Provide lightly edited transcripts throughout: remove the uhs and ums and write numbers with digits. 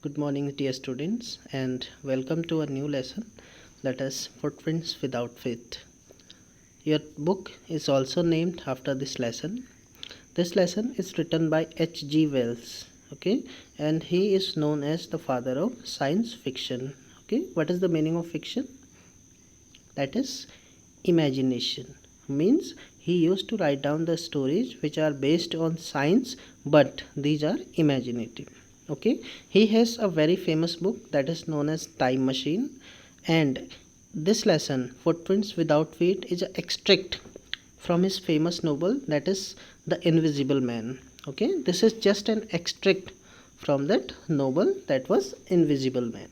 Good morning, dear students, and welcome to a new lesson. That is Footprints Without Feet. Your book is also named after this lesson. This lesson is written by H.G. Wells, okay, and he is known as the father of science fiction. Okay, what is the meaning of fiction? That is imagination. Means he used to write down the stories which are based on science, but these are imaginative. Okay, he has a very famous book that is known as Time Machine, and this lesson Footprints Without Feet is an extract from his famous novel that is The Invisible Man. Okay, this is just an extract from that novel that was Invisible Man.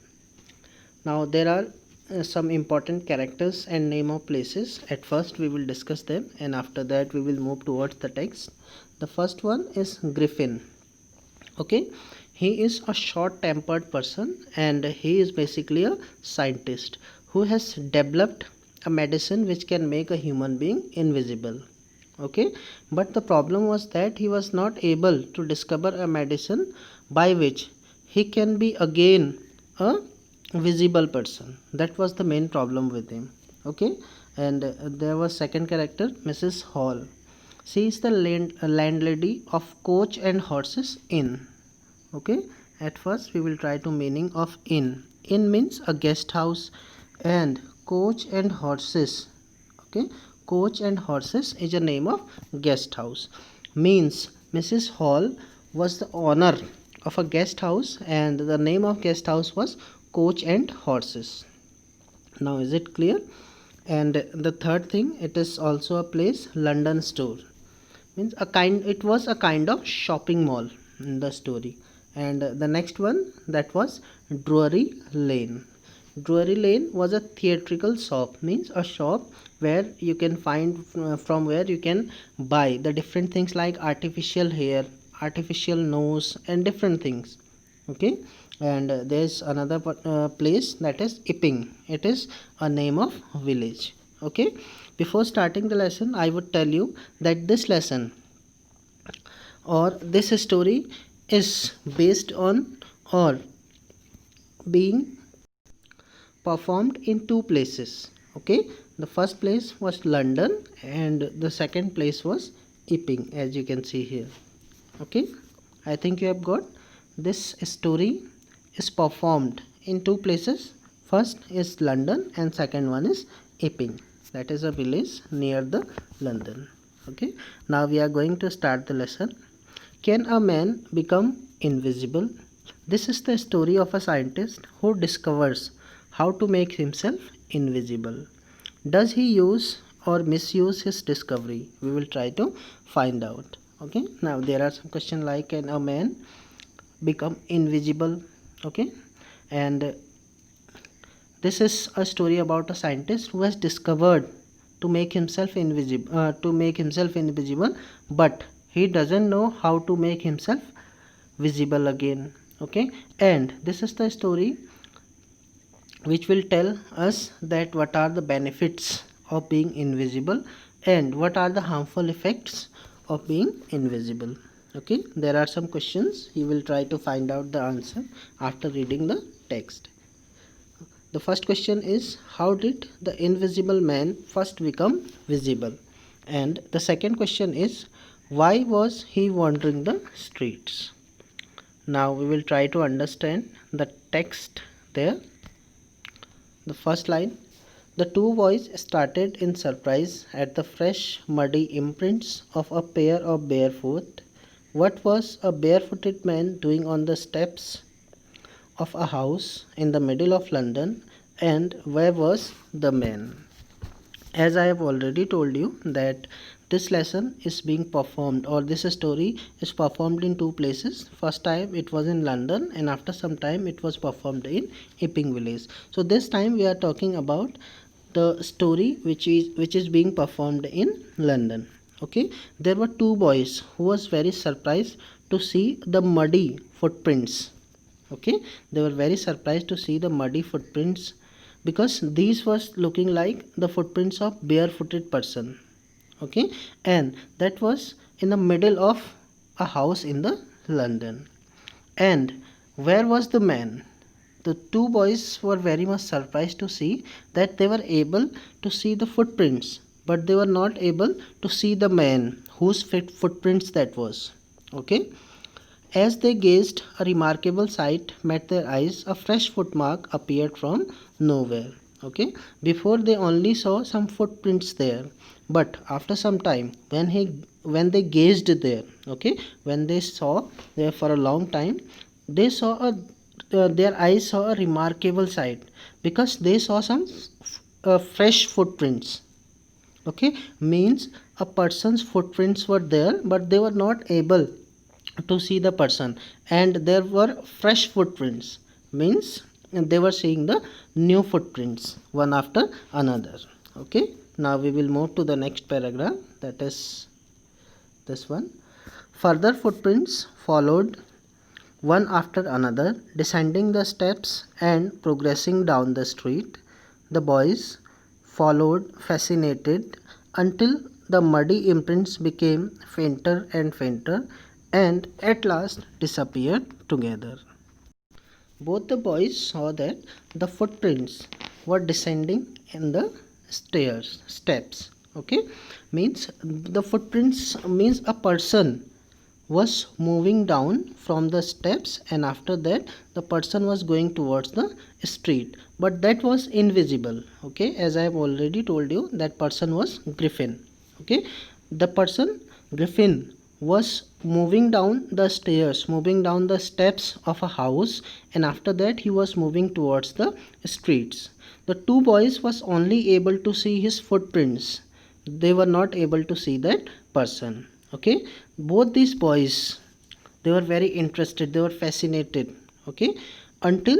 Now there are some important characters and name of places. At first we will discuss them, and after that we will move towards the text. The first one is Griffin. Okay, he is a short tempered person, and he is basically a scientist who has developed a medicine which can make a human being invisible. Okay, but the problem was that he was not able to discover a medicine by which he can be again a visible person. That was the main problem with him. Okay, and there was second character, Mrs. Hall. She is the landlady of Coach and Horses Inn. Okay, at first we will try to meaning of inn. Inn means a guest house, and Coach and Horses. Okay, Coach and Horses is a name of guest house. Means Mrs. Hall was the owner of a guest house, and the name of guest house was Coach and Horses. Now is it clear? And the third thing, it is also a place, London store. Means it was a kind of shopping mall in the story. And the next one, that was Drury Lane. Drury Lane was a theatrical shop, means a shop where you can find from where you can buy the different things like artificial hair, artificial nose, and different things. Okay, and there's another place, that is Epping. It is a name of village. Okay, before starting the lesson I would tell you that this lesson or this story is based on or being performed in two places. Okay, the first place was London and the second place was Epping, as you can see here. Okay, I think you have got this story is performed in two places. First is London and second one is Epping, that is a village near the London. Okay, now we are going to start the lesson. Can a man become invisible? This is the story of a scientist who discovers how to make himself invisible. Does he use or misuse his discovery? We will try to find out. Okay, now there are some questions like, can a man become invisible? Okay, and this is a story about a scientist who has discovered to make himself invisible, but he doesn't know how to make himself visible again. Okay, and this is the story which will tell us that what are the benefits of being invisible and what are the harmful effects of being invisible. Okay, there are some questions. You will try to find out the answer after reading the text. The first question is, how did the invisible man first become visible? And the second question is, why was he wandering the streets? Now we will try to understand the text there. The first line, the two boys started in surprise at the fresh, muddy imprints of a pair of bare feet. What was a barefooted man doing on the steps of a house in the middle of London, and where was the man? As I have already told you that this lesson is being performed, or this story is performed in two places. First time it was in London, and after some time it was performed in Epping village. So this time we are talking about the story which is being performed in London. Okay, there were two boys who was very surprised to see the muddy footprints. Okay, they were very surprised to see the muddy footprints because these was looking like the footprints of barefooted person. Okay, and that was in the middle of a house in the London, and Where was the man? The two boys were very much surprised to see that they were able to see the footprints, but they were not able to see the man whose footprints that was. Okay. As they gazed, a remarkable sight met their eyes. A fresh footmark appeared from nowhere. Okay, before they only saw some footprints there, but after some time, when they gazed there, okay, when they saw there for a long time, they saw their eyes saw a remarkable sight because they saw some fresh footprints. Okay, means a person's footprints were there, but they were not able to see the person, and there were fresh footprints, means they were seeing the new footprints one after another. Okay, now we will move to the next paragraph, that is this one. Further footprints followed one after another, descending the steps and progressing down the street. The boys followed, fascinated, until the muddy imprints became fainter and fainter and at last disappeared together. Both the boys saw that the footprints were descending in the steps. Okay, means the footprints means a person was moving down from the steps, and after that the person was going towards the street, but that was invisible. Okay, as I have already told you, that person was Griffin. Okay, the person Griffin was moving down the stairs, moving down the steps of a house, and after that he was moving towards the streets. The two boys was only able to see his footprints, they were not able to see that person. Okay, both these boys, they were very interested, they were fascinated. Okay, until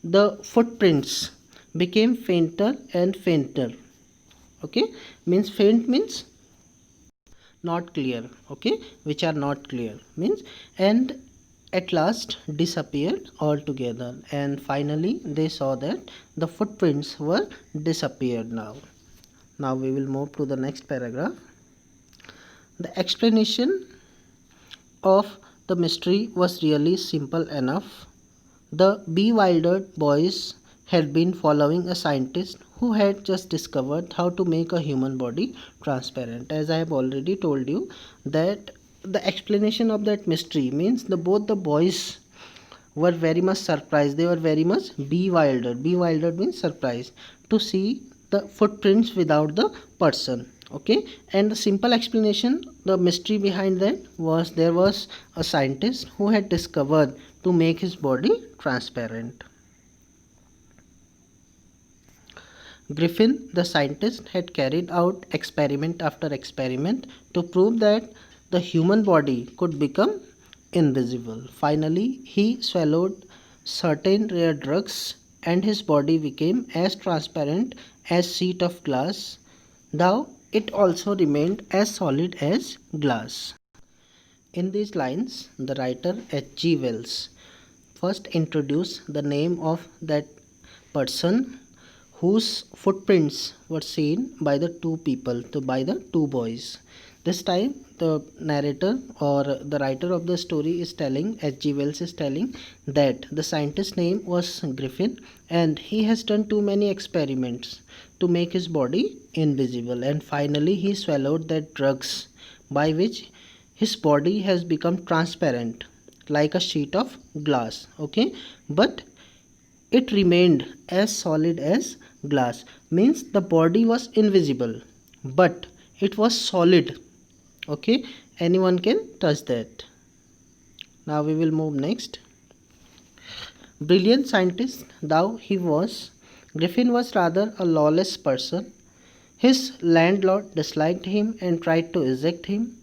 the footprints became fainter and fainter. Okay, means faint means not clear. Okay, which are not clear means, and at last disappeared altogether, and finally they saw that the footprints were disappeared now. Now we will move to the next paragraph. The explanation of the mystery was really simple enough. The bewildered boys had been following a scientist who had just discovered how to make a human body transparent. As I have already told you, that the explanation of that mystery means both the boys were very much surprised, they were very much bewildered means surprised to see the footprints without the person. Okay, and the simple explanation, the mystery behind that was there was a scientist who had discovered to make his body transparent. Griffin, the scientist, had carried out experiment after experiment to prove that the human body could become invisible. Finally, he swallowed certain rare drugs and his body became as transparent as sheet of glass, though it also remained as solid as glass. In these lines, the writer H.G. Wells first introduced the name of that person whose footprints were seen by the two people, by the two boys. This time the narrator or the writer of the story is telling, H.G. Wells is telling, that the scientist's name was Griffin and he has done too many experiments to make his body invisible, and finally he swallowed that drugs by which his body has become transparent like a sheet of glass. Okay, but it remained as solid as glass, means the body was invisible but it was solid. Okay, anyone can touch that. Now we will move next. Brilliant scientist though he was, Griffin was rather a lawless person. His landlord disliked him and tried to eject him.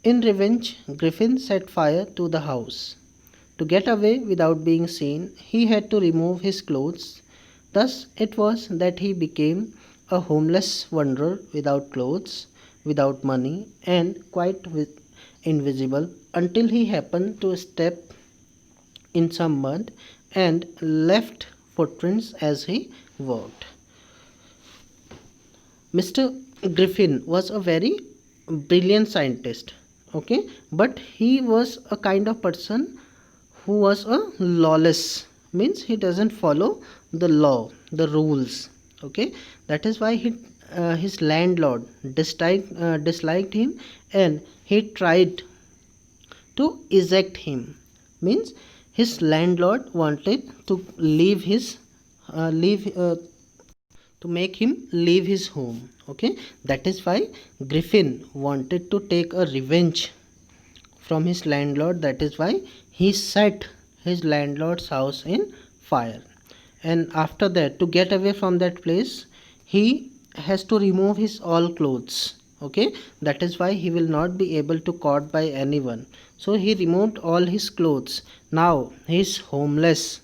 In revenge, Griffin set fire to the house. To get away without being seen, he had to remove his clothes. Thus it was that he became a homeless wanderer without clothes, without money, and quite invisible, until he happened to step in some mud and left footprints as he walked. Mr. Griffin was a very brilliant scientist. Okay, but he was a kind of person who was a lawless, means he doesn't follow the law, the rules. Okay, that is why his landlord disliked him, and he tried to eject him. Means his landlord wanted to leave to make him leave his home. Okay, that is why Griffin wanted to take a revenge from his landlord. That is why he set his landlord's house in fire, and after that, to get away from that place, he has to remove his all clothes. Okay, that is why he will not be able to caught by anyone. So he removed all his clothes. Now he is homeless,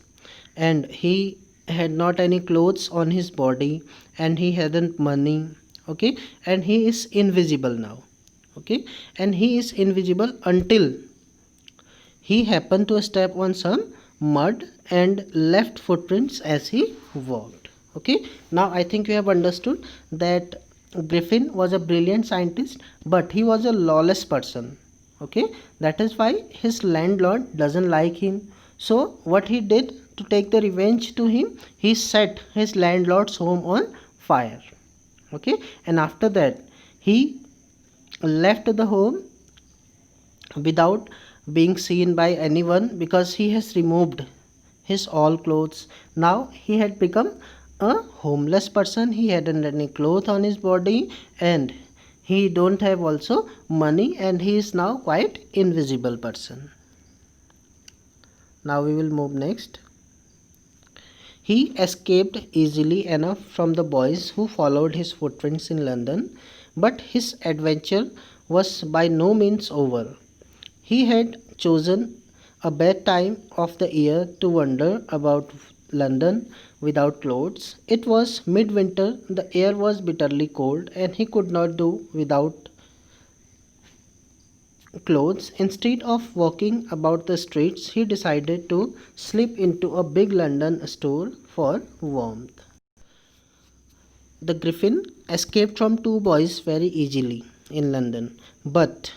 and he had not any clothes on his body, and he hadn't money. Okay, and he is invisible now. Okay, and he is invisible until he happened to step on some mud and left footprints as he walked. Okay, now I think you have understood that Griffin was a brilliant scientist, but he was a lawless person. Okay, that is why his landlord doesn't like him. So what he did to take the revenge to him, he set his landlord's home on fire. Okay, and after that, he left the home without being seen by anyone, because he has removed his all clothes. Now he had become a homeless person. He hadn't any cloth on his body, and he don't have also money, and he is now quite invisible person. Now we will move next. He escaped easily enough from the boys who followed his footprints in London, but his adventure was by no means over. He had chosen a bad time of the year to wander about London without clothes. It was midwinter, the air was bitterly cold, and he could not do without clothes. Instead of walking about the streets, he decided to slip into a big London store for warmth. The Griffin escaped from two boys very easily in London, but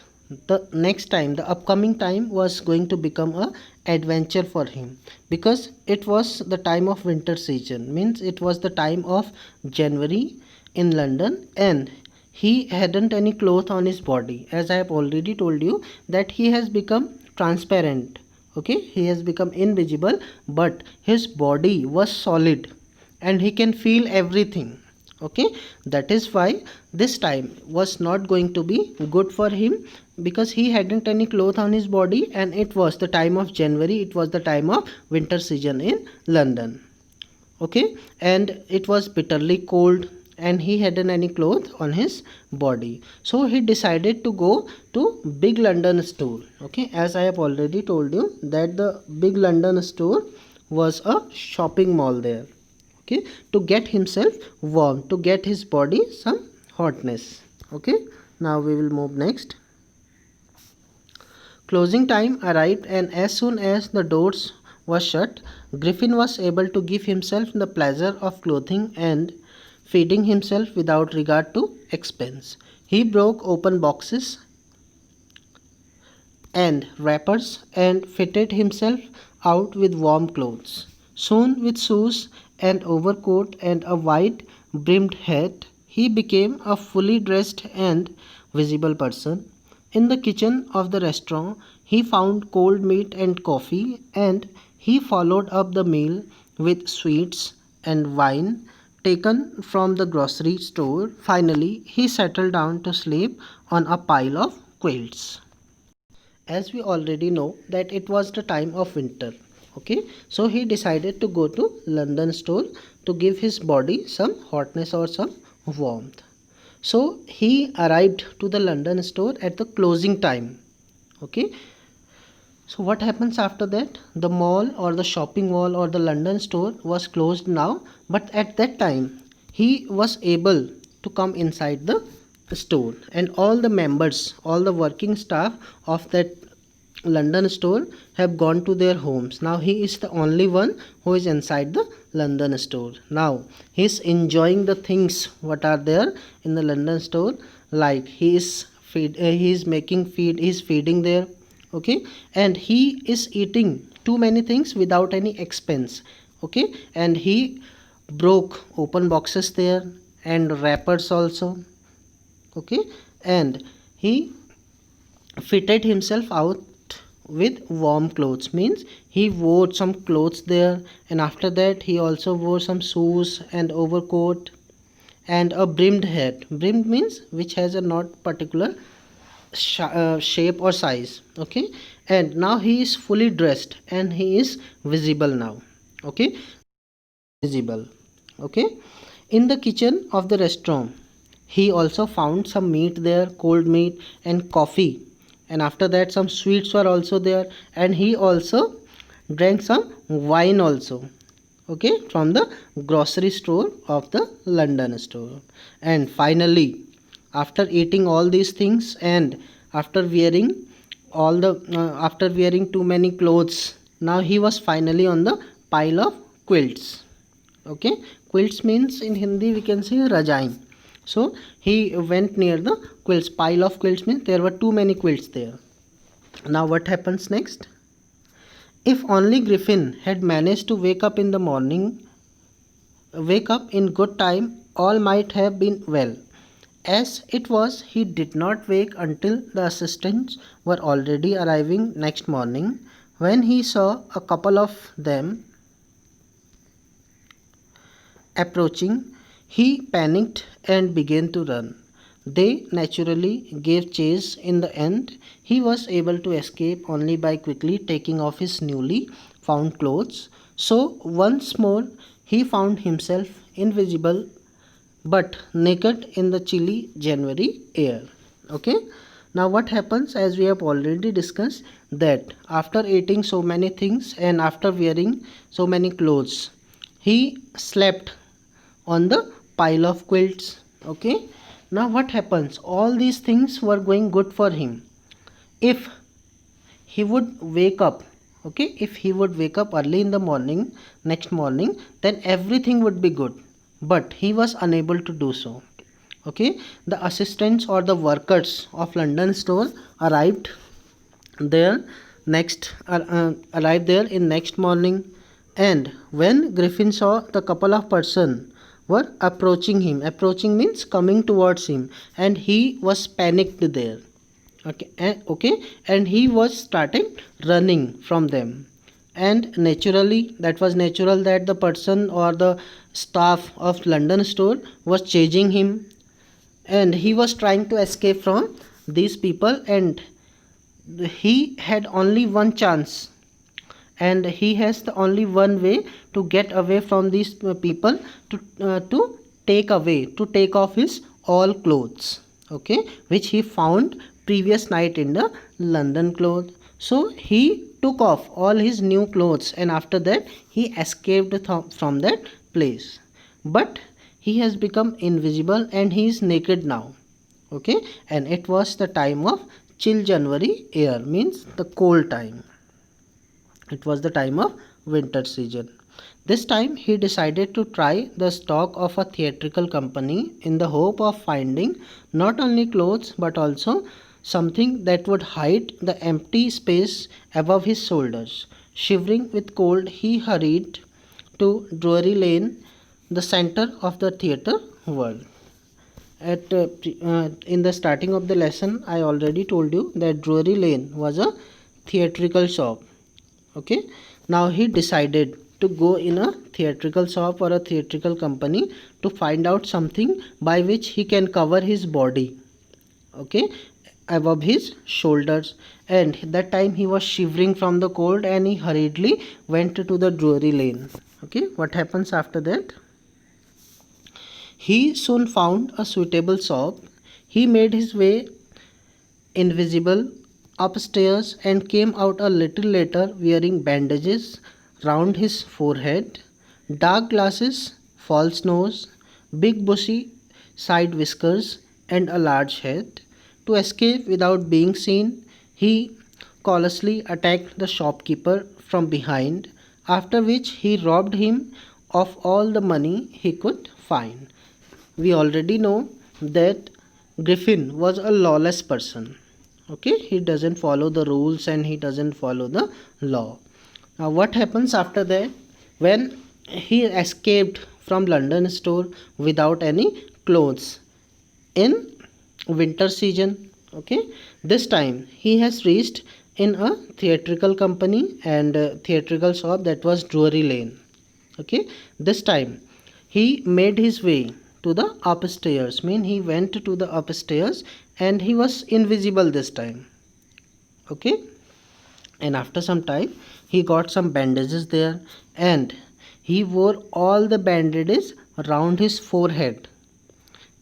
the upcoming time was going to become a adventure for him, because it was the time of winter season, means it was the time of January in London, and he hadn't any cloth on his body. As I have already told you that he has become transparent. Okay, he has become invisible, but his body was solid and he can feel everything. Okay, that is why this time was not going to be good for him, because he hadn't any cloth on his body, and it was the time of January, it was the time of winter season in London. Okay, and it was bitterly cold, and he hadn't any cloth on his body. So he decided to go to big London store. Okay, as I have already told you that the big London store was a shopping mall there. Okay, to get himself warm, to get his body some hotness. Okay, now we will move next. Closing time arrived, and as soon as the doors were shut, Griffin was able to give himself the pleasure of clothing and feeding himself without regard to expense. He broke open boxes and wrappers and fitted himself out with warm clothes. Soon, with shoes, an overcoat, and a wide brimmed hat, he became a fully dressed and visible person. In the kitchen of the restaurant, he found cold meat and coffee, and he followed up the meal with sweets and wine taken from the grocery store. Finally, he settled down to sleep on a pile of quilts. As we already know that it was the time of winter. Okay, so he decided to go to London store to give his body some hotness or some warmth. So he arrived to the London store at the closing time. Okay, so what happens after that? The mall or the shopping mall or the London store was closed now, but at that time he was able to come inside the store, and all the members, all the working staff of that London store have gone to their homes. Now he is the only one who is inside the London store. Now he is enjoying the things what are there in the London store, like he is feeding there. Okay, and he is eating too many things without any expense. Okay, and he broke open boxes there and wrappers also. Okay, and he fitted himself out with warm clothes, means he wore some clothes there, and after that he also wore some shoes and overcoat and a brimmed hat. Brimmed means which has a not particular shape or size. Okay, and now he is fully dressed and he is visible now. Okay, visible. Okay, in the kitchen of the restaurant he also found some meat there, cold meat and coffee, and after that some sweets were also there, and he also drank some wine also. Okay, from the grocery store of the London store. And finally, after eating all these things and after wearing after wearing too many clothes, now he was finally on the pile of quilts. Okay, quilts means in Hindi we can say rajain. So he went near the quilts. Pile of quilts means there were too many quilts there. Now what happens next? If only Griffin had managed to wake up in good time, all might have been well. As it was, he did not wake until the assistants were already arriving next morning. When he saw a couple of them approaching, he panicked and began to run. They naturally gave chase. In the end, he was able to escape only by quickly taking off his newly found clothes. So once more he found himself invisible but naked in the chilly January air. Okay, now what happens, as we have already discussed, that after eating so many things and after wearing so many clothes, he slept on the pile of quilts. Okay, now what happens, all these things were going good for him. If he would wake up, okay, if he would wake up early in the morning, next morning, then everything would be good, but he was unable to do so. Okay, the assistants or the workers of London store arrived there arrived there in next morning, and when Griffin saw the couple of person were approaching means coming towards him, and he was panicked there. Okay, and he was starting running from them, and naturally that was natural that the person or the staff of London store was chasing him, and he was trying to escape from these people, and he had only one chance, and he has the only one way to get away from these people, to take off his all clothes. Okay, which he found previous night in the London clothes. So he took off all his new clothes, and after that he escaped from that place, but he has become invisible and he is naked now. Okay, and it was the time of chill January air, means the cold time. It was the time of winter season. This time he decided to try the stock of a theatrical company in the hope of finding not only clothes but also something that would hide the empty space above his shoulders. Shivering with cold, he hurried to Drury Lane, the center of the theatre world. In the starting of the lesson, I already told you that Drury Lane was a theatrical shop. Okay, now he decided to go in a theatrical shop or a theatrical company to find out something by which he can cover his body. Okay, above his shoulders, and that time he was shivering from the cold, and he hurriedly went to the Drury Lane. Okay, what happens after that? He soon found a suitable shop. He made his way invisible upstairs and came out a little later wearing bandages round his forehead, dark glasses, false nose, big bushy side whiskers, and a large head. To escape without being seen, he callously attacked the shopkeeper from behind, after which he robbed him of all the money he could find. We already know that Griffin was a lawless person. Okay, he doesn't follow the rules and he doesn't follow the law. Now what happens after that? When he escaped from London store without any clothes in winter season, okay, this time he has reached in a theatrical company and theatrical shop, that was Drury Lane. Okay, this time he made his way to the upstairs, mean he went to the upstairs and he was invisible this time. Okay, and after some time he got some bandages there, and he wore all the bandages around his forehead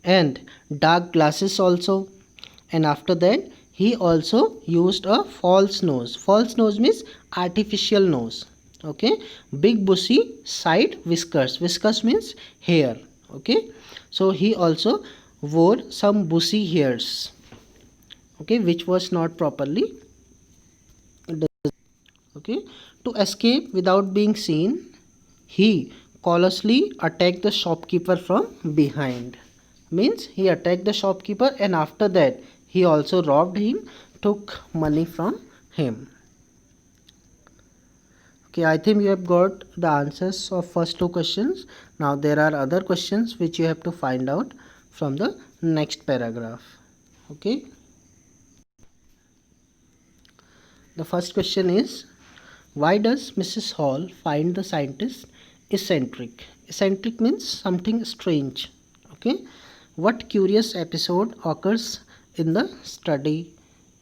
and dark glasses also. And after that he also used a false nose. False nose means artificial nose. Okay, big bushy side whiskers. Whiskers means hair. Okay, so he also wore some bushy hairs, okay, which was not properly. Okay, to escape without being seen, he callously attacked the shopkeeper from behind. Means he attacked the shopkeeper, and after that he also robbed him, took money from him. Okay, I think you have got the answers of first two questions. Now there are other questions which you have to find out from the next paragraph. Okay, the first question is, why does Mrs. Hall find the scientist eccentric? Eccentric means something strange. Okay, what curious episode occurs in the study,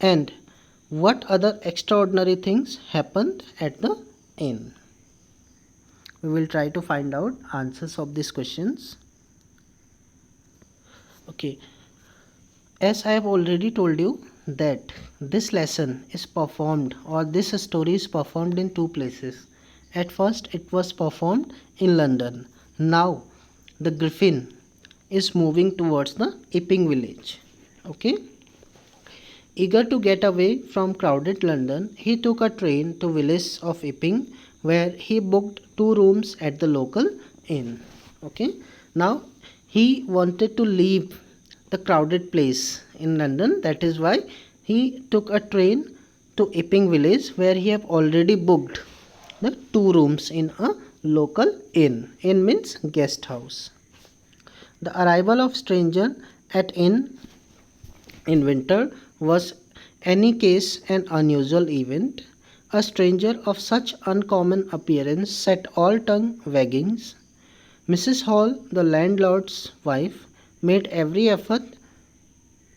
and what other extraordinary things happened at the inn? We will try to find out answers of these questions. Okay, as I have already told you that this lesson is performed, or this story is performed in two places. At first it was performed in London. Now the Griffin is moving towards the Epping village. Okay, eager to get away from crowded London, he took a train to village of Epping, where he booked 2 rooms at the local inn. Okay, now he wanted to leave the crowded place in London. That is why he took a train to Epping village, where he have already booked the 2 rooms in a local inn. Inn means guest house. The arrival of stranger at inn in winter was any case an unusual event. A stranger of such uncommon appearance set all tongue wagging. Mrs. Hall, the landlord's wife, made every effort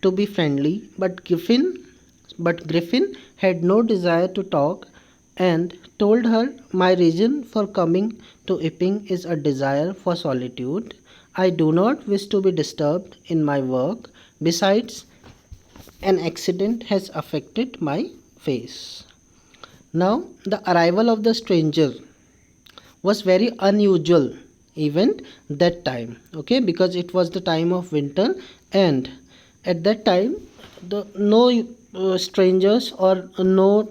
to be friendly, but Griffin had no desire to talk, and told her, "My reason for coming to Epping is a desire for solitude. I do not wish to be disturbed in my work. Besides, an accident has affected my face." Now, the arrival of the stranger was very unusual event that time. Okay, because it was the time of winter, and at that time no strangers or no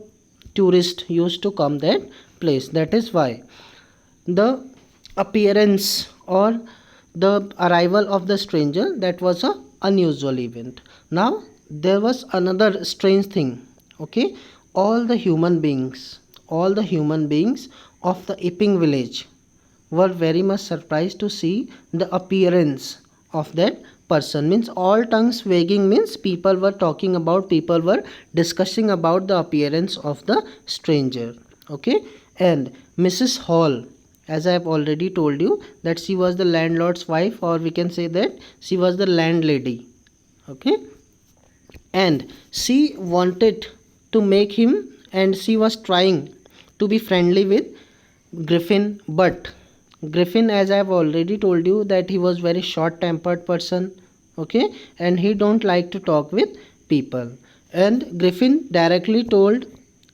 tourist used to come that place. That is why the appearance or the arrival of the stranger, that was a unusual event. Now there was another strange thing. Okay, all the human beings of the Epping village were very much surprised to see the appearance of that person. Means all tongues wagging means people were talking about, people were discussing about the appearance of the stranger. Okay, and Mrs. Hall, as I have already told you, that she was the landlord's wife, or we can say that she was the landlady. Okay, and she wanted to make him, and she was trying to be friendly with Griffin, but Griffin, as I have already told you, that he was very short tempered person. Okay, and he don't like to talk with people. And Griffin directly told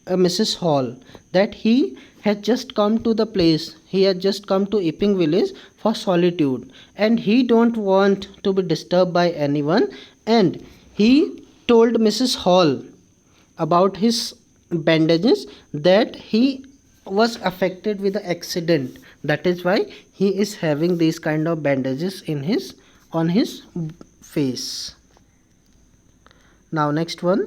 Mrs. Hall that he had just come to the place, he had just come to Epping village for solitude, and he don't want to be disturbed by anyone. And he told Mrs. Hall about his bandages, that he was affected with the accident. That is why he is having these kind of bandages on his face. Now next one.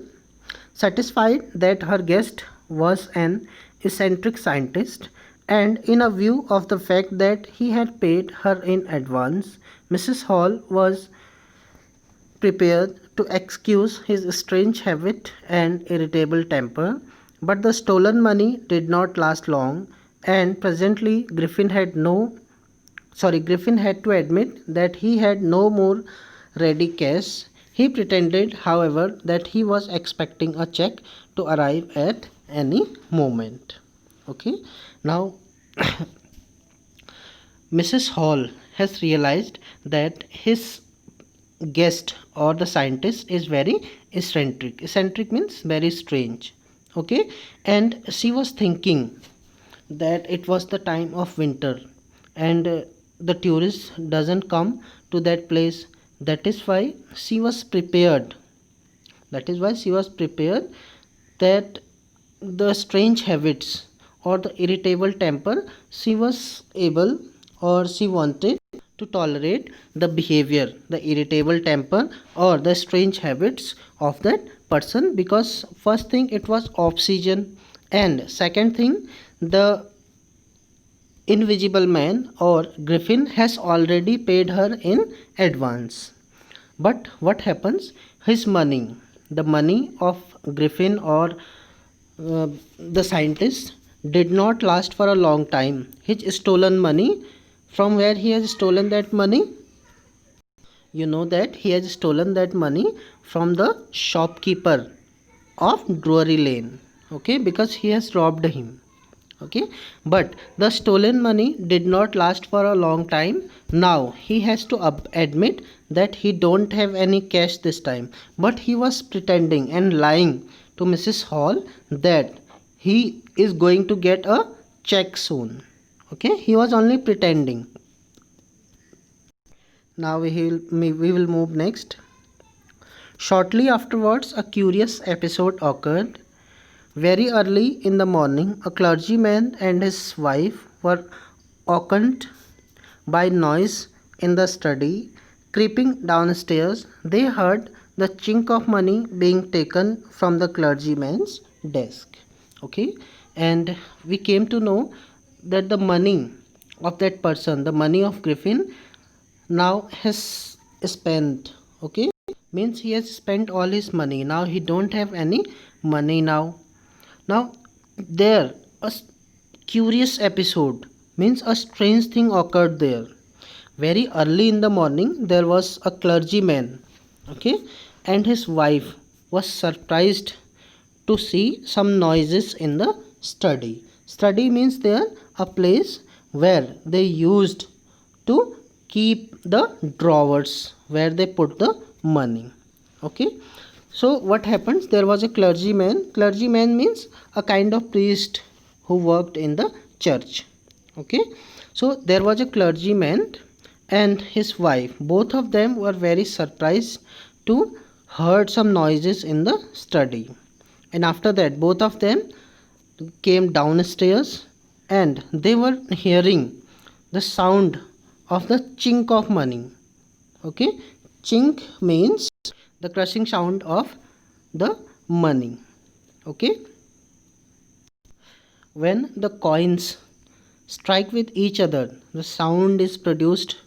Satisfied that her guest was an eccentric scientist, and in a view of the fact that he had paid her in advance, Mrs. Hall was prepared to excuse his strange habit and irritable temper. But the stolen money did not last long, and presently Griffin had to admit that he had no more ready cash. He pretended, however, that he was expecting a check to arrive at any moment. Okay, now Mrs. Hall has realized that his guest or the scientist is very eccentric. Eccentric means very strange. Okay, and she was thinking that it was the time of winter, and the tourist doesn't come to that place. That is why she was prepared. That is why she was prepared that the strange habits or the irritable temper, she was able or she wanted to tolerate the behavior, the irritable temper or the strange habits of that person, because first thing it was off season, and second thing, the invisible man or Griffin has already paid her in advance. But what happens? His money, the money of Griffin or the scientist, did not last for a long time. His stolen money, from where he has stolen that money? You know that he has stolen that money from the shopkeeper of Drury Lane. Okay, because he has robbed him. Okay, but the stolen money did not last for a long time. Now he has to admit that he don't have any cash this time, but he was pretending and lying to Mrs. Hall that he is going to get a check soon. Okay, he was only pretending. Now we will move next. Shortly afterwards, a curious episode occurred. Very early in the morning, a clergyman and his wife were awakened by noise in the study. Creeping downstairs, they heard the chink of money being taken from the clergyman's desk. Okay, and we came to know that the money of that person, the money of Griffin, now has spent. Okay, means he has spent all his money. Now he don't have any money now. Now, there a curious episode, means a strange thing occurred there. Very early in the morning, there was a clergyman, okay, and his wife was surprised to see some noises in the study. Study means there a place where they used to keep the drawers where they put the money. Okay, so what happens? There was a clergyman. Clergyman means a kind of priest who worked in the church. Okay, so there was a clergyman and his wife. Both of them were very surprised to heard some noises in the study, and after that both of them came downstairs and they were hearing the sound of the chink of money. Okay, chink means the crushing sound of the money. Okay, when the coins strike with each other, the sound is produced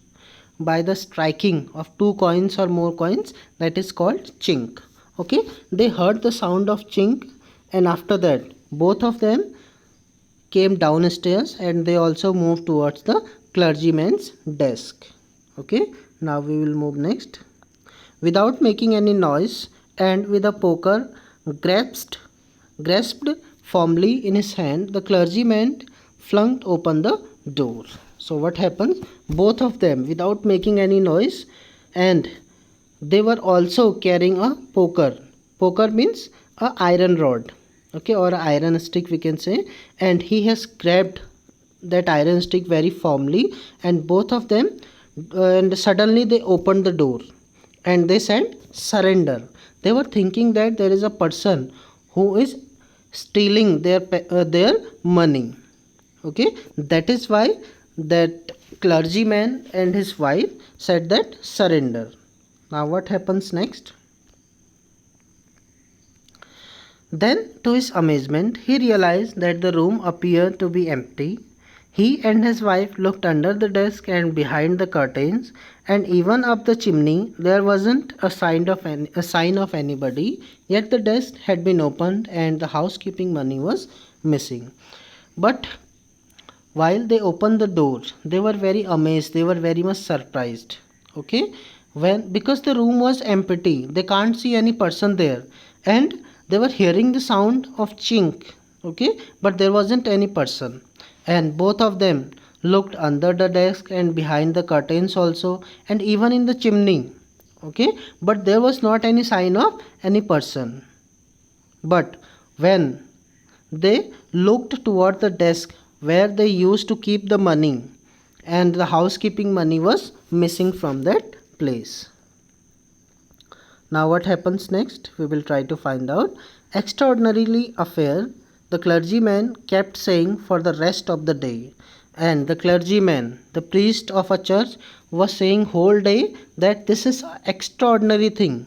by the striking of two coins or more coins, that is called chink. Okay, they heard the sound of chink, and after that both of them came downstairs and they also moved towards the clergyman's desk. Okay, now we will move next. Without making any noise and with a poker grasped firmly in his hand, the clergyman flung open the door. So what happens? Both of them, without making any noise, and they were also carrying a poker. Poker means a iron rod, okay, or a iron stick we can say, and he has grabbed that iron stick very firmly, and both of them, and suddenly they opened the door and they said surrender. They were thinking that there is a person who is stealing their money. Okay, that is why that clergyman and his wife said that surrender. Now what happens next? Then, to his amazement, he realized that the room appeared to be empty. He and his wife looked under the desk and behind the curtains, and even up the chimney there wasn't a sign of anybody. Yet the desk had been opened and the housekeeping money was missing. But while they opened the door, they were very amazed, they were very much surprised. Okay, when because the room was empty, they can't see any person there, and they were hearing the sound of chink. Okay, but there wasn't any person, and both of them looked under the desk and behind the curtains also, and even in the chimney. Okay, but there was not any sign of any person. But when they looked toward the desk where they used to keep the money, and the housekeeping money was missing from that place. Now, what happens next? We will try to find out. Extraordinarily affair, the clergyman kept saying for the rest of the day. And the clergyman, the priest of a church, was saying whole day that this is an extraordinary thing.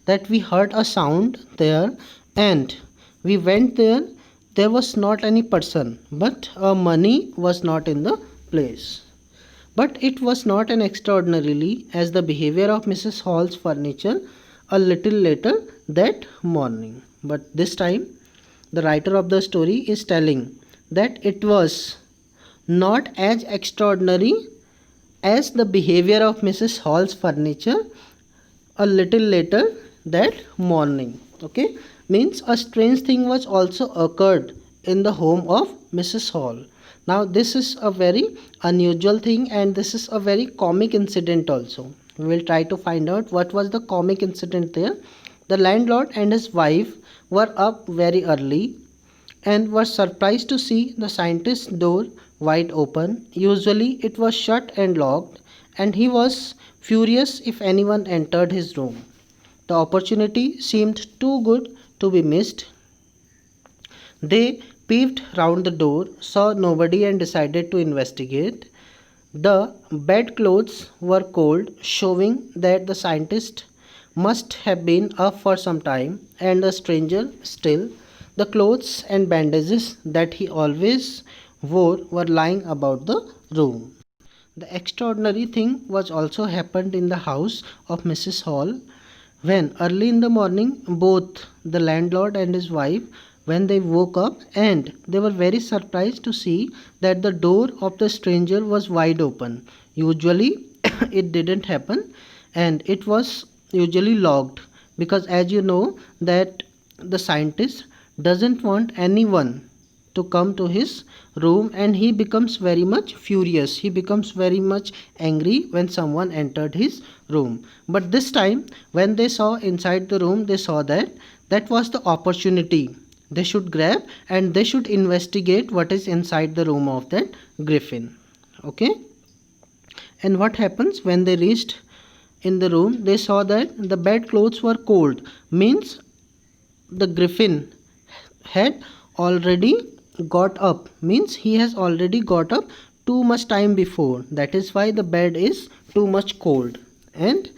That we heard a sound there and we went there. There was not any person, but money was not in the place. But it was not an extraordinarily as the behavior of Mrs. Hall's furniture a little later that morning. But this time, the writer of the story is telling that it was not as extraordinary as the behavior of Mrs. Hall's furniture a little later that morning. Okay, means a strange thing was also occurred in the home of Mrs. Hall. Now this is a very unusual thing and this is a very comic incident also. We will try to find out what was the comic incident there. The landlord and his wife were up very early and were surprised to see the scientist's door wide open. Usually it was shut and locked, and he was furious if anyone entered his room. The opportunity seemed too good to be missed. They peeped round the door, saw nobody, and decided to investigate. The bedclothes were cold, showing that the scientist must have been up for some time, and the stranger still. The clothes and bandages that he always wore were lying about the room. The extraordinary thing was also happened in the house of Mrs. Hall when early in the morning both the landlord and his wife when they woke up and they were very surprised to see that the door of the stranger was wide open. Usually it didn't happen and it was usually locked because as you know that the scientist doesn't want anyone to come to his room and he becomes very much furious, he becomes very much angry when someone entered his room. But this time when they saw inside the room, they saw that that was the opportunity they should grab and they should investigate what is inside the room of that griffin. Okay, and what happens when they reached in the room, they saw that the bedclothes were cold, means the griffin had already got up, means he has already got up too much time before, that is why the bed is too much cold. And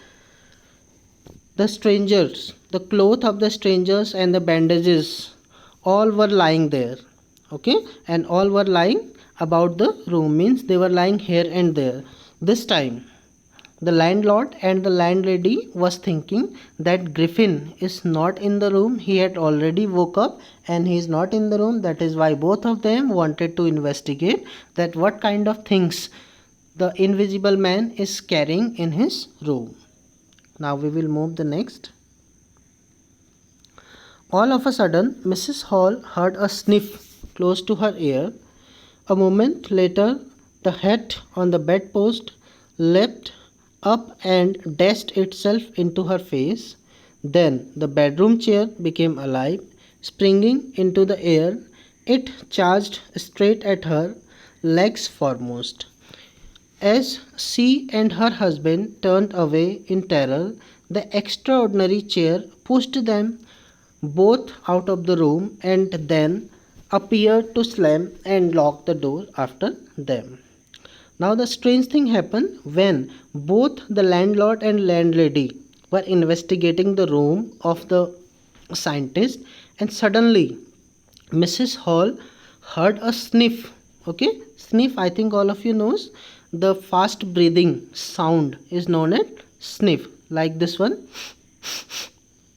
the strangers, the cloth of the strangers and the bandages all were lying there. Okay, and all were lying about the room, means they were lying here and there. This time the landlord and the landlady was thinking that Griffin is not in the room. He had already woke up and he is not in the room. That is why both of them wanted to investigate that what kind of things the invisible man is carrying in his room. Now we will move the next. All of a sudden, Mrs. Hall heard a sniff close to her ear. A moment later, the hat on the bedpost leapt up and dashed itself into her face. Then the bedroom chair became alive. Springing into the air, it charged straight at her, legs foremost. As she and her husband turned away in terror, the extraordinary chair pushed them both out of the room and then appeared to slam and lock the door after them. Now the strange thing happened when both the landlord and landlady were investigating the room of the scientist and suddenly Mrs. Hall heard a sniff. Okay, sniff, I think all of you knows the fast breathing sound is known as sniff, like this one.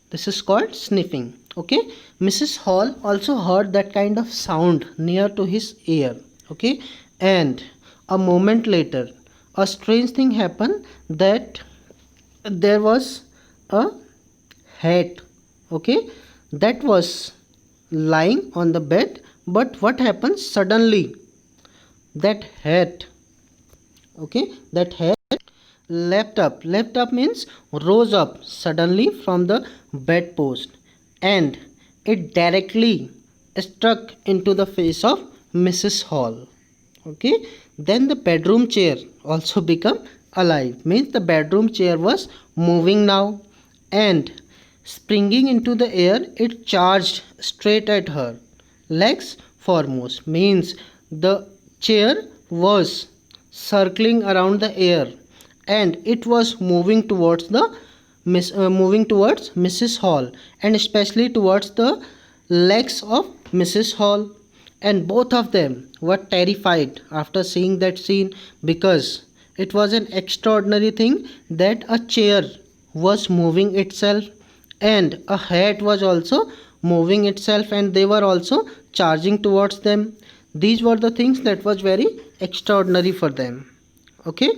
This is called sniffing. Okay, Mrs. Hall also heard that kind of sound near to his ear. Okay, and a moment later a strange thing happened, that there was a hat. Okay, that was lying on the bed. But what happens suddenly, that hat, okay, that hat leapt up means rose up suddenly from the bedpost, and it directly struck into the face of Mrs. Hall. Okay, then the bedroom chair also become alive, means the bedroom chair was moving now, and springing into the air it charged straight at her, legs foremost, means the chair was circling around the air, and it was moving towards Mrs. Hall, and especially towards the legs of Mrs. Hall. And both of them were terrified after seeing that scene, because it was an extraordinary thing that a chair was moving itself, and a hat was also moving itself, and they were also charging towards them. These were the things that was very extraordinary for them. Okay,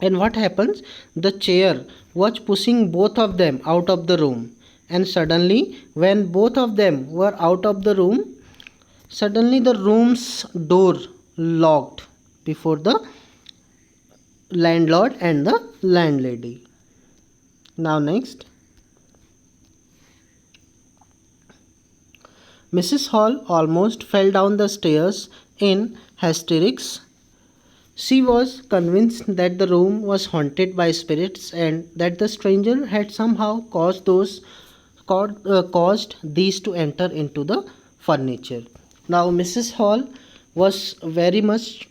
and what happens, the chair was pushing both of them out of the room, and suddenly when both of them were out of the room, suddenly the room's door locked before the landlord and the landlady. Now next, Mrs. Hall almost fell down the stairs in hysterics. She was convinced that the room was haunted by spirits, and that the stranger had somehow caused these to enter into the furniture. Now Mrs. Hall was very much,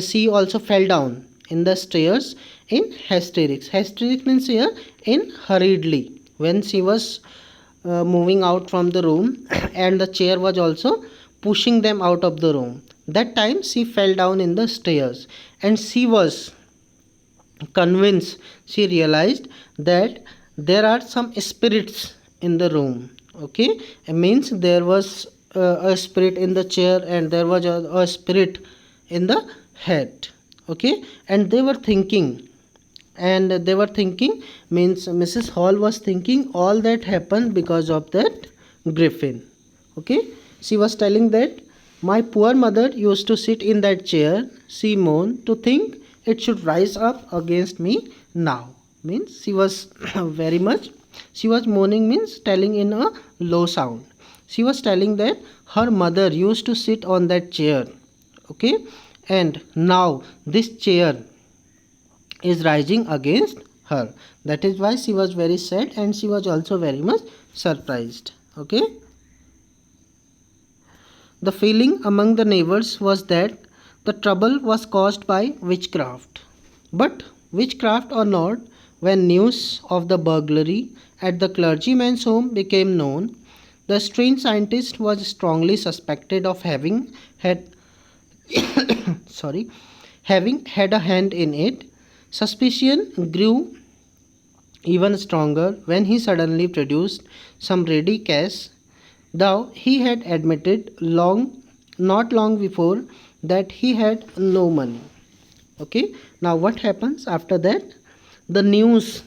she also fell down in the stairs in hysterics. Hysterics means here in hurriedly, when she was moving out from the room and the chair was also pushing them out of the room. That time she fell down in the stairs, and she was convinced, she realized that there are some spirits in the room. Okay, it means there was a spirit in the chair, and there was a spirit in the head. Okay, and they were thinking, means Mrs. Hall was thinking all that happened because of that griffin. Okay, she was telling that my poor mother used to sit in that chair, she moaned, to think it should rise up against me now. Means she was very much, she was moaning, means telling in a low sound. She was telling that her mother used to sit on that chair. Okay, and now this chair is rising against her. That is why she was very sad, and she was also very much surprised. Okay, the feeling among the neighbors was that the trouble was caused by witchcraft. But witchcraft or not, when news of the burglary at the clergyman's home became known, the strange scientist was strongly suspected of having had having had a hand in it. Suspicion grew even stronger when he suddenly produced some ready cash, though he had admitted not long before that he had no money. Okay, now what happens after that? The news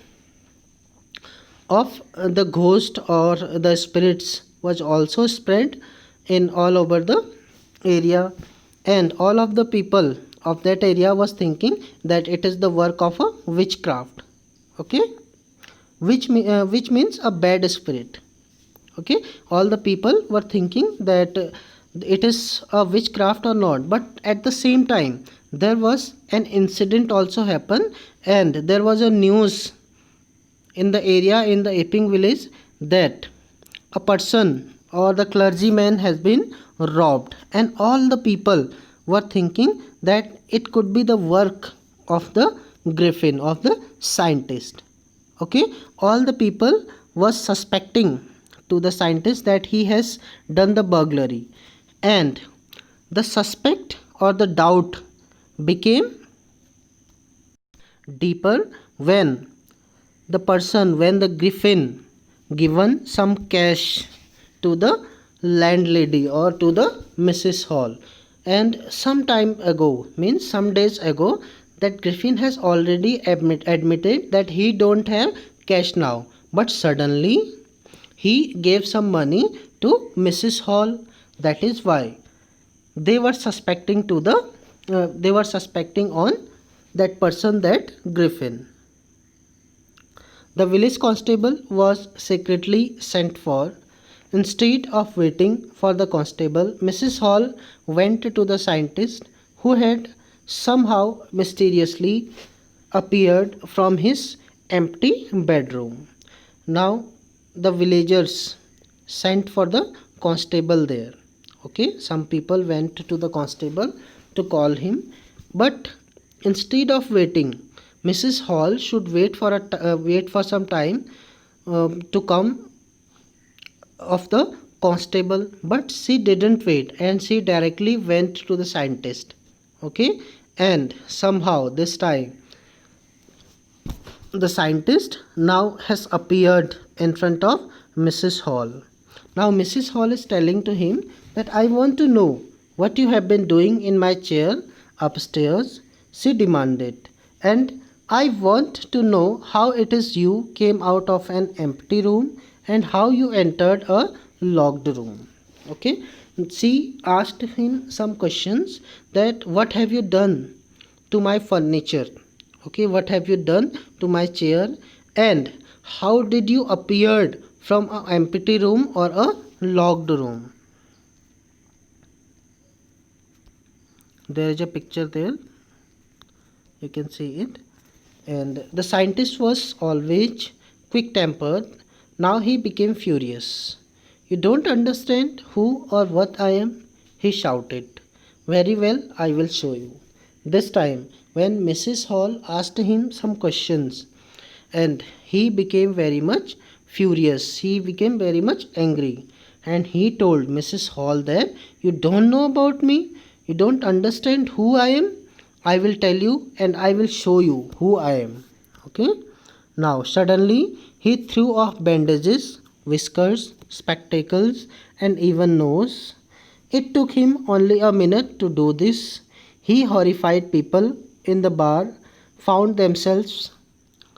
of the ghost or the spirits was also spread in all over the area, and all of the people of that area was thinking that it is the work of a witchcraft. Okay, which means a bad spirit. Okay, all the people were thinking that it is a witchcraft or not. But at the same time there was an incident also happened, and there was a news in the area, in the Epping village, that a person or the clergyman has been robbed, and all the people were thinking that it could be the work of the griffin, of the scientist. Okay, all the people was suspecting to the scientist that he has done the burglary, and the suspect or the doubt became deeper when when the griffin given some cash to the landlady or to the Mrs. Hall. And some time ago, means some days ago, that griffin has already admitted that he don't have cash now, but suddenly he gave some money to Mrs. Hall. That is why they were suspecting on that person, that griffin. The village constable was secretly sent for. Instead of waiting for the constable, Mrs. Hall went to the scientist, who had somehow mysteriously appeared from his empty bedroom. Now the villagers sent for the constable there. Okay, some people went to the constable to call him, but instead of waiting, Mrs. Hall should wait for some time to come of the constable, but she didn't wait and she directly went to the scientist. Okay, and somehow this time the scientist now has appeared in front of Mrs. Hall. Now Mrs. Hall is telling to him that I want to know what you have been doing in my chair upstairs, she demanded, and I want to know how it is you came out of an empty room and how you entered a locked room. Okay, she asked him some questions, that what have you done to my furniture? Okay, what have you done to my chair, and how did you appeared from an empty room or a locked room? There is a picture there, you can see it. And the scientist was always quick tempered. Now he became furious. You don't understand who or what I am? He shouted. Very well, I will show you. This time, when Mrs. Hall asked him some questions, and he became very much furious, he became very much angry, and he told Mrs. Hall that you don't know about me, you don't understand who I am. I will tell you and I will show you who I am. Okay. Now suddenly he threw off bandages, whiskers, spectacles, and even nose. It took him only a minute to do this. He horrified people in the bar found themselves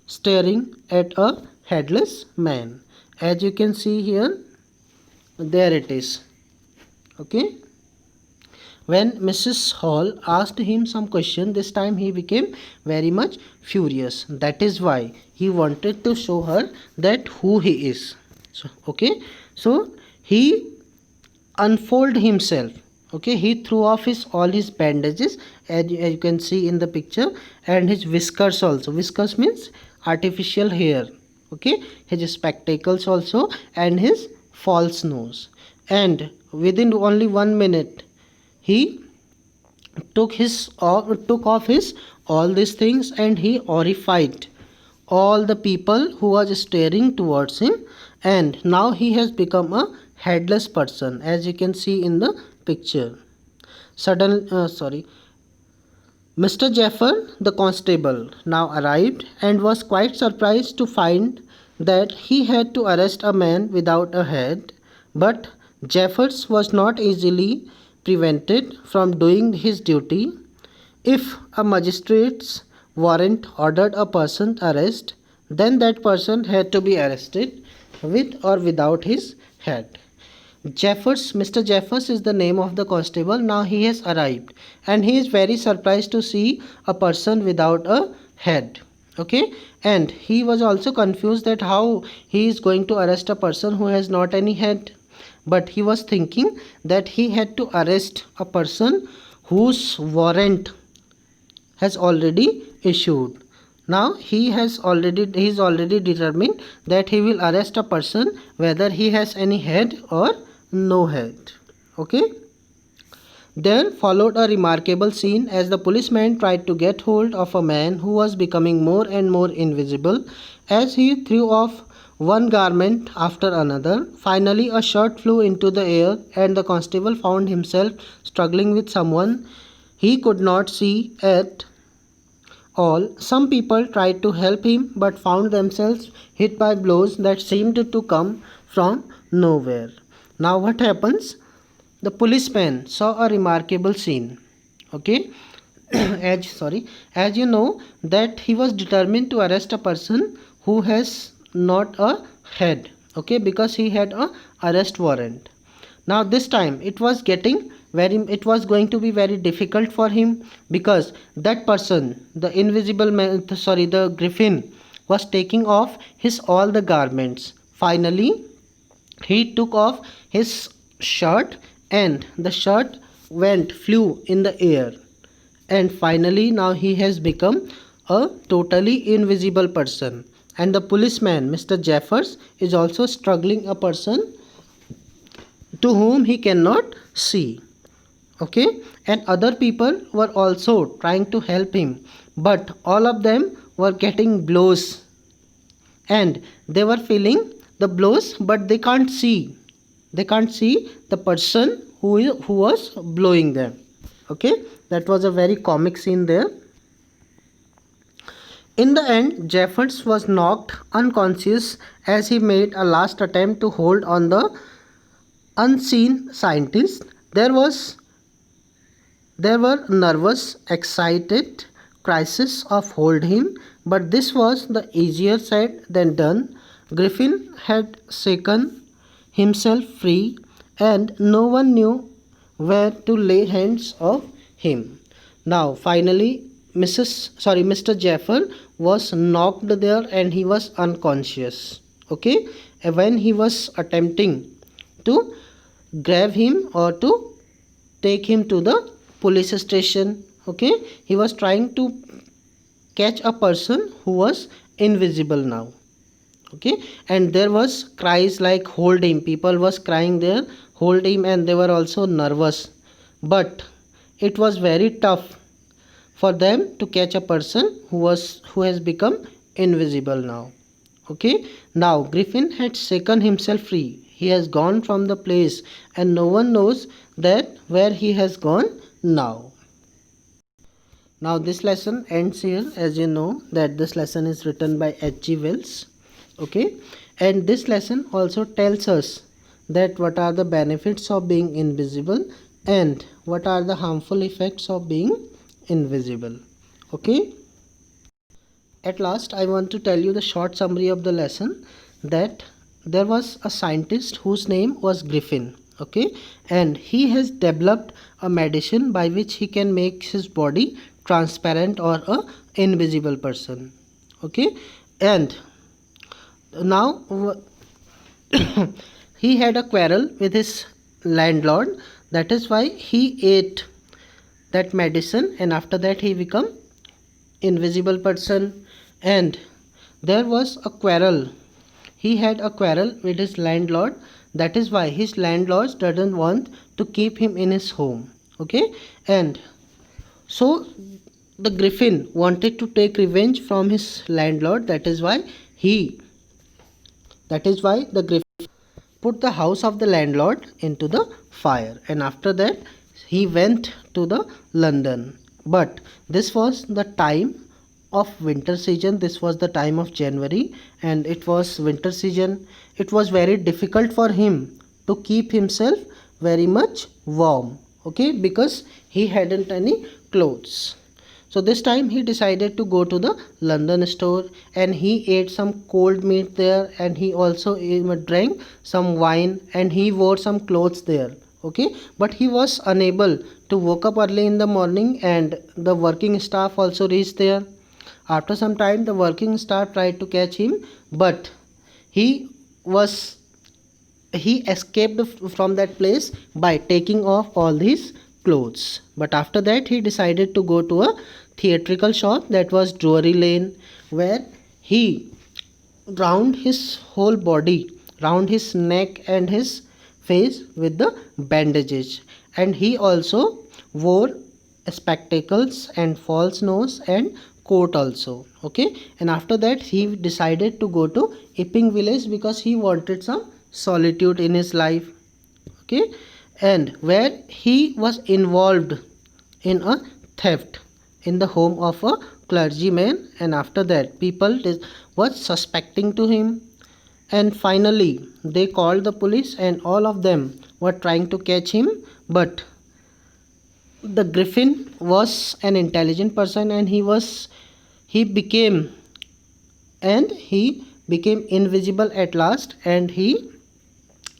staring at a headless man. As you can see here, there it is. Okay. When Mrs. Hall asked him some question, this time he became very much furious. That is why he wanted to show her that who he is. So, okay, so he unfolded himself. Okay, he threw off all his bandages, as you can see in the picture, and his whiskers also. Whiskers means artificial hair. Okay, his spectacles also, and his false nose. And within only 1 minute, he took off his all these things, and he horrified all the people who was staring towards him, and now he has become a headless person, as you can see in the picture. Mr. Jaffer, the constable, now arrived and was quite surprised to find that he had to arrest a man without a head, but Jeffers was not easily prevented from doing his duty. If a magistrate's warrant ordered a person's arrest, then that person had to be arrested with or without his head. Mr. Jeffers is the name of the constable. Now he has arrived and he is very surprised to see a person without a head. Okay, and he was also confused that how he is going to arrest a person who has not any head. But he was thinking that he had to arrest a person whose warrant has already issued. Now he is already determined that he will arrest a person whether he has any head or no head. Okay. There followed a remarkable scene as the policeman tried to get hold of a man who was becoming more and more invisible as he threw off one garment after another. Finally, a shirt flew into the air, and the constable found himself struggling with someone he could not see at all. Some people tried to help him but found themselves hit by blows that seemed to come from nowhere. Now, what happens? The policeman saw a remarkable scene. Okay, as you know that he was determined to arrest a person who has not a head. Okay, because he had a arrest warrant. Now this time it was going to be very difficult for him, because that person, the invisible man, the griffin, was taking off his all the garments. Finally, he took off his shirt, and the shirt flew in the air, and finally now he has become a totally invisible person. And the policeman, Mr. Jeffers, is also struggling a person to whom he cannot see. Okay, and other people were also trying to help him, but all of them were getting blows, and they were feeling the blows, but they can't see the person who was blowing them. Okay, that was a very comic scene there. In the end, Jeffers was knocked unconscious as he made a last attempt to hold on the unseen scientist. There were nervous, excited crises of hold him, but this was the easier said than done. Griffin had shaken himself free, and no one knew where to lay hands of him. Now, finally, Mr. Jaffer was knocked there, and he was unconscious. Okay, and when he was attempting to grab him or to take him to the police station. Okay, he was trying to catch a person who was invisible now. Okay, and there was cries like hold him, people was crying there, hold him, and they were also nervous, but it was very tough for them to catch a person who has become invisible now. Okay, now Griffin had shaken himself free. He has gone from the place, and no one knows that where he has gone now. Now this lesson ends here. As you know that this lesson is written by H.G. Wells. Okay, and this lesson also tells us that what are the benefits of being invisible and what are the harmful effects of being invisible. Okay, at last I want to tell you the short summary of the lesson, that there was a scientist whose name was Griffin. Okay, and he has developed a medicine by which he can make his body transparent or a invisible person. Okay, and now he had a quarrel with his landlord, that is why he ate that medicine, and after that he become invisible person. And there was a quarrel, he had a quarrel with his landlord, that is why his landlord doesn't want to keep him in his home. Okay, and so the griffin wanted to take revenge from his landlord, that is why the griffin put the house of the landlord into the fire, and after that he went to the London. But this was the time of winter season, this was the time of January, and it was winter season. It was very difficult for him to keep himself very much warm. Okay, because he hadn't any clothes. So this time he decided to go to the London store, and he ate some cold meat there, and he also drank some wine, and he wore some clothes there. Okay, but he was unable to woke up early in the morning, and the working staff also reached there. After some time the working staff tried to catch him, but he escaped from that place by taking off all his clothes. But after that he decided to go to a theatrical shop, that was Drury Lane, where he round his whole body, round his neck and his face with the bandages, and he also wore spectacles and false nose and court also. Okay, and after that he decided to go to Iping village because he wanted some solitude in his life. Okay, and where he was involved in a theft in the home of a clergyman, and after that people was suspecting to him, and finally they called the police and all of them were trying to catch him, but the griffin was an intelligent person, and he became he became invisible at last, and he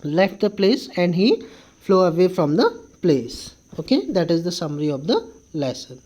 left the place and he flew away from the place. Okay, that is the summary of the lesson.